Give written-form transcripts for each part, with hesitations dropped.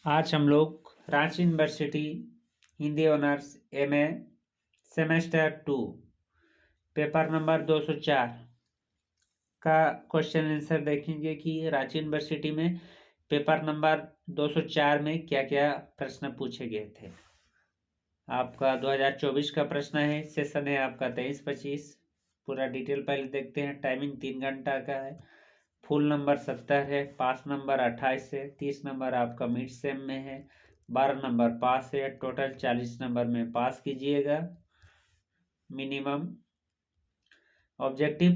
आज हम लोग Ranchi university Hindi honours MA semester 2 paper number 204 का क्वेश्चन आंसर देखेंगे कि रांची यूनिवर्सिटी में पेपर नंबर 204 में क्या क्या प्रश्न पूछे गए थे। आपका 2024 का प्रश्न है। सेशन है आपका 23-25। पूरा डिटेल पहले देखते हैं। टाइमिंग 3 घंटा का है। फुल नंबर 70 है। पास नंबर 28 है। 30 नंबर आपका मिड सेम में है। 12 नंबर पास है। टोटल 40 नंबर में पास कीजिएगा मिनिमम। ऑब्जेक्टिव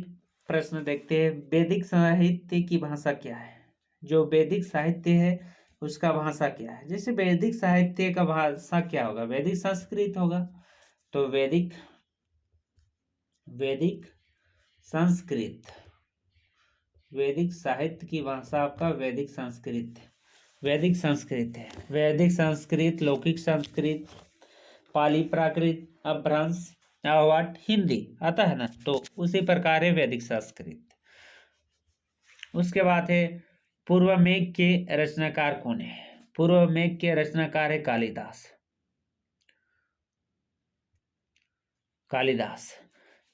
प्रश्न देखते हैं। वैदिक साहित्य की भाषा क्या है। जो वैदिक साहित्य है उसका भाषा क्या है। जैसे वैदिक साहित्य का भाषा क्या होगा, वैदिक संस्कृत होगा। तो वैदिक संस्कृत, वैदिक साहित्य की भाषा आपका वैदिक संस्कृत है। वैदिक संस्कृत, लौकिक संस्कृत, पाली प्राकृत, अपभ्रंश, आर्यावर्त, हिंदी आता है ना, तो उसी प्रकार है वैदिक संस्कृत। उसके बाद है पूर्व मेघ के रचनाकार कौन है। पूर्व मेघ के रचनाकार है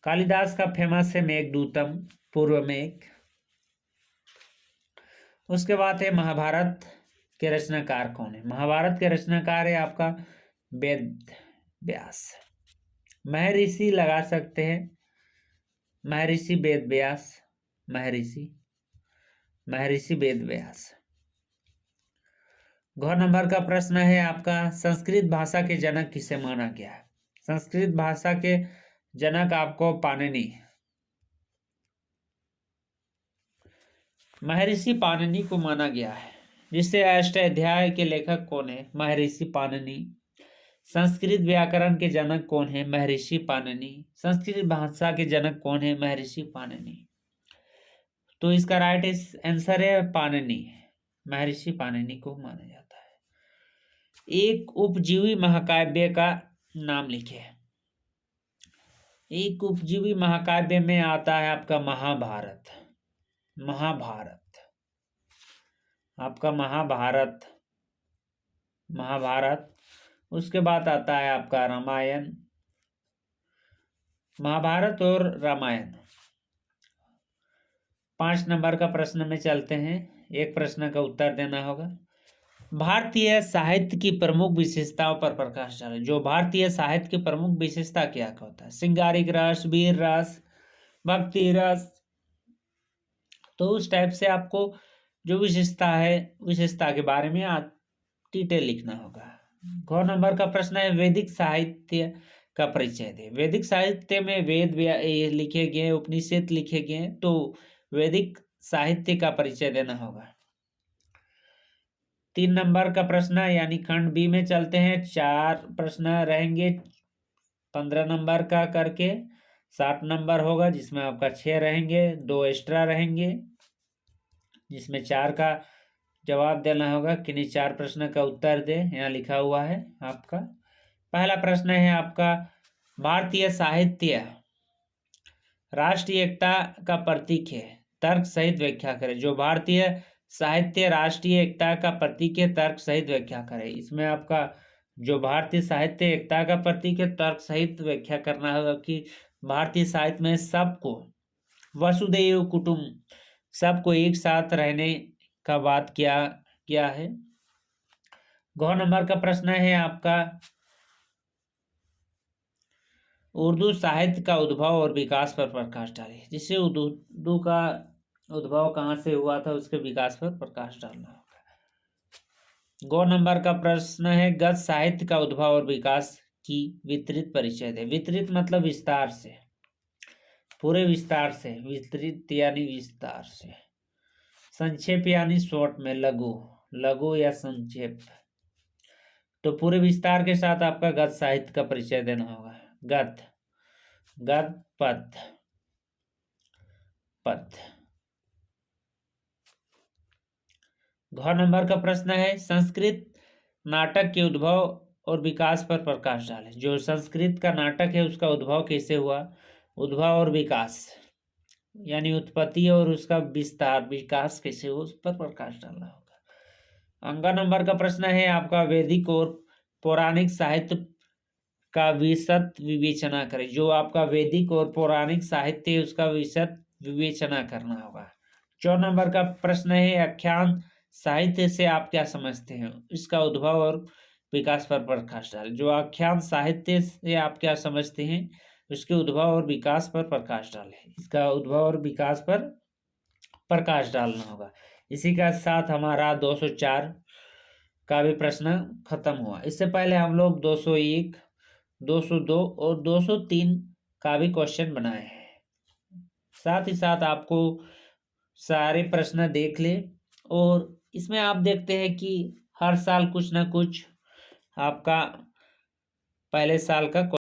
कालिदास का फेमस है मेघदूतम, पूर्व मेघ। उसके बाद है महाभारत के रचनाकार कौन है। महाभारत के रचनाकार है आपका वेद व्यास। महर्षि लगा सकते हैं, महर्षि वेद व्यास, महर्षि वेद व्यास। घ नंबर का प्रश्न है आपका संस्कृत भाषा के जनक किसे माना गया है। संस्कृत भाषा के जनक आपको पाणिनि, महर्षि पाणिनि को माना गया है। जिससे अष्टाध्याय के लेखक कौन है, महर्षि पाणिनि। संस्कृत व्याकरण के जनक कौन है, महर्षि पाणिनि। संस्कृत भाषा के जनक कौन है, महर्षि पाणिनि। तो इसका राइट आंसर है पाणिनि, महर्षि पाणिनि को माना जाता है। एक उपजीवी महाकाव्य का नाम लिखे। एक उपजीवी महाकाव्य में आता है आपका महाभारत, आपका महाभारत। उसके बाद आता है आपका रामायण, महाभारत और रामायण। 5 नंबर का प्रश्न में चलते हैं। एक प्रश्न का उत्तर देना होगा। भारतीय साहित्य की प्रमुख विशेषताओं पर प्रकाश डालें। जो भारतीय साहित्य की प्रमुख विशेषता क्या होता है। सिंगारिक रस, वीर रस, भक्ति रस। तो उस टाइप से आपको जो विशेषता है, विशेषता के बारे में डिटेल लिखना होगा। घ नंबर का प्रश्न है वैदिक साहित्य का परिचय दे। वैदिक साहित्य में वेद लिखे गए, उपनिषद लिखे गए, तो वैदिक साहित्य का परिचय देना होगा। 3 नंबर का प्रश्न यानी खंड बी में चलते हैं। 4 प्रश्न रहेंगे 15 नंबर का करके 60 नंबर होगा, जिसमें आपका 6 रहेंगे, 2 एक्स्ट्रा रहेंगे, जिसमें 4 का जवाब देना होगा। किन्हीं 4 प्रश्न का उत्तर दे, यहाँ लिखा हुआ है आपका। पहला प्रश्न है आपका भारतीय साहित्य राष्ट्रीय एकता का प्रतीक है, तर्क सहित व्याख्या करें। जो भारतीय साहित्य राष्ट्रीय एकता का प्रतीक है, तर्क सहित व्याख्या करें। इसमें आपका जो भारतीय साहित्य एकता का प्रतीक है, तर्क सहित व्याख्या करना होगा कि भारतीय साहित्य में सबको वसुधैव कुटुंब, सबको एक साथ रहने का बात क्या है। घ नंबर का प्रश्न है आपका उर्दू साहित्य का उद्भव और विकास पर प्रकाश डालिए। जिससे उर्दू का उद्भव कहाँ से हुआ था, उसके विकास पर प्रकाश डालना होगा। ग नंबर का प्रश्न है गद्य साहित्य का उद्भव और विकास की विस्तृत परिचय दे। विस्तृत मतलब विस्तार से, पूरे विस्तार से, विस्तृत यानी विस्तार से। संक्षेप यानी शॉर्ट में, लघु या संक्षेप। तो पूरे विस्तार के साथ आपका गद्य साहित्य का परिचय देना होगा। गद्य पद्य। घ नंबर का प्रश्न है संस्कृत नाटक के उद्भव और विकास पर प्रकाश डालें। जो संस्कृत का नाटक है उसका उद्भव कैसे हुआ, उद्भव और विकास यानी उत्पत्ति और उसका विस्तार, विकास कैसे हो, उस पर प्रकाश डालना होगा। अंगा नंबर का प्रश्न है आपका, वैदिक और पौराणिक साहित्य का विशद विवेचना करें। जो आपका वैदिक और पौराणिक साहित्य है उसका विशद विवेचना करना होगा। 4 नंबर का प्रश्न है, आख्यान साहित्य से आप क्या समझते हैं, इसका उद्भव और विकास पर प्रकाश डालें। जो आख्यान साहित्य से आप क्या समझते हैं, उसके उद्भव और विकास पर प्रकाश डालें। इसका उद्भव और विकास पर प्रकाश डालना होगा। इसी का साथ हमारा 204 का भी प्रश्न खत्म हुआ। इससे पहले हम लोग 201, 202 और 203 का भी क्वेश्चन बनाए हैं। साथ ही साथ आपको सारे प्रश्न देख ले, और इसमें आप देखते हैं कि हर साल कुछ ना कुछ आपका पहले साल का